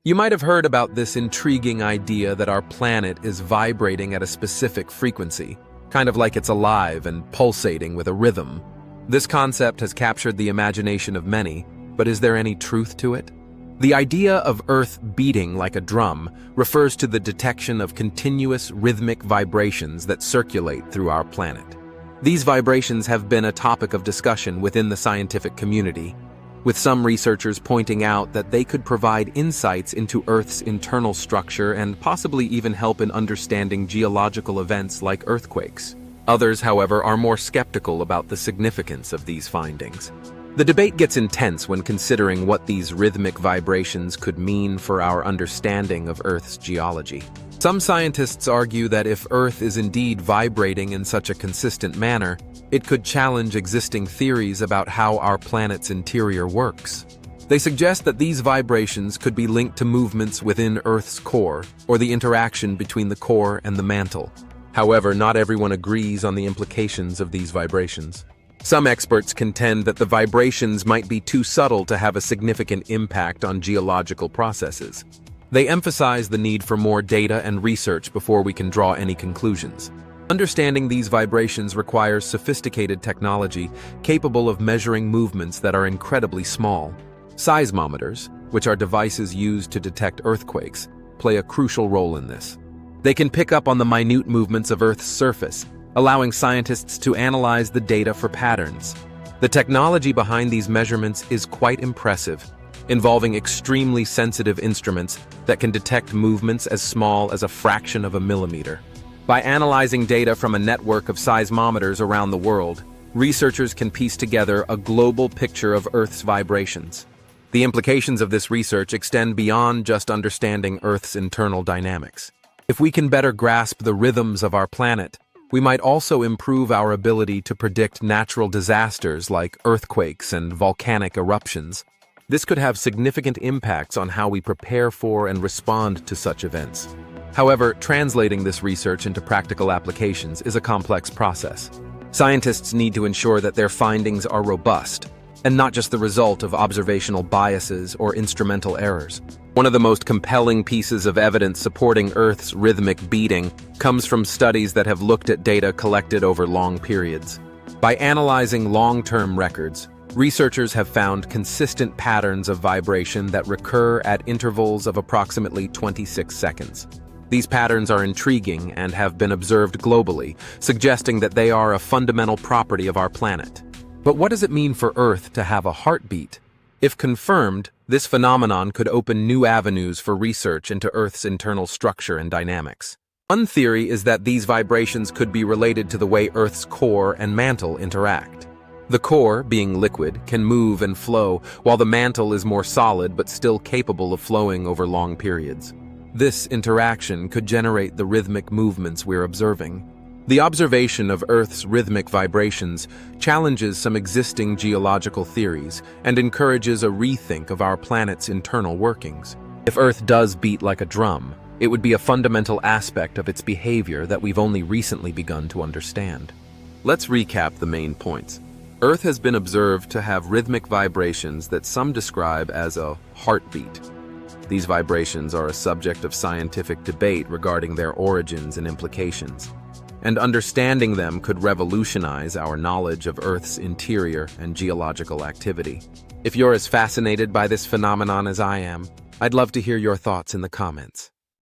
You might have heard about this intriguing idea that our planet is vibrating at a specific frequency, kind of like it's alive and pulsating with a rhythm. This concept has captured the imagination of many, but is there any truth to it? The idea of Earth beating like a drum refers to the detection of continuous rhythmic vibrations that circulate through our planet. These vibrations have been a topic of discussion within the scientific community, with some researchers pointing out that they could provide insights into Earth's internal structure and possibly even help in understanding geological events like earthquakes. Others, however, are more skeptical about the significance of these findings. The debate gets intense when considering what these rhythmic vibrations could mean for our understanding of Earth's geology. Some scientists argue that if Earth is indeed vibrating in such a consistent manner, it could challenge existing theories about how our planet's interior works. They suggest that these vibrations could be linked to movements within Earth's core, or the interaction between the core and the mantle. However, not everyone agrees on the implications of these vibrations. Some experts contend that the vibrations might be too subtle to have a significant impact on geological processes. They emphasize the need for more data and research before we can draw any conclusions. Understanding these vibrations requires sophisticated technology capable of measuring movements that are incredibly small. Seismometers, which are devices used to detect earthquakes, play a crucial role in this. They can pick up on the minute movements of Earth's surface, allowing scientists to analyze the data for patterns. The technology behind these measurements is quite impressive, involving extremely sensitive instruments that can detect movements as small as a fraction of a millimeter. By analyzing data from a network of seismometers around the world, researchers can piece together a global picture of Earth's vibrations. The implications of this research extend beyond just understanding Earth's internal dynamics. If we can better grasp the rhythms of our planet, we might also improve our ability to predict natural disasters like earthquakes and volcanic eruptions. This could have significant impacts on how we prepare for and respond to such events. However, translating this research into practical applications is a complex process. Scientists need to ensure that their findings are robust, and not just the result of observational biases or instrumental errors. One of the most compelling pieces of evidence supporting Earth's rhythmic beating comes from studies that have looked at data collected over long periods. By analyzing long-term records, researchers have found consistent patterns of vibration that recur at intervals of approximately 26 seconds. These patterns are intriguing and have been observed globally, suggesting that they are a fundamental property of our planet. But what does it mean for Earth to have a heartbeat? If confirmed, this phenomenon could open new avenues for research into Earth's internal structure and dynamics. One theory is that these vibrations could be related to the way Earth's core and mantle interact. The core, being liquid, can move and flow, while the mantle is more solid but still capable of flowing over long periods. This interaction could generate the rhythmic movements we're observing. The observation of Earth's rhythmic vibrations challenges some existing geological theories and encourages a rethink of our planet's internal workings. If Earth does beat like a drum, it would be a fundamental aspect of its behavior that we've only recently begun to understand. Let's recap the main points. Earth has been observed to have rhythmic vibrations that some describe as a heartbeat. These vibrations are a subject of scientific debate regarding their origins and implications, and understanding them could revolutionize our knowledge of Earth's interior and geological activity. If you're as fascinated by this phenomenon as I am, I'd love to hear your thoughts in the comments.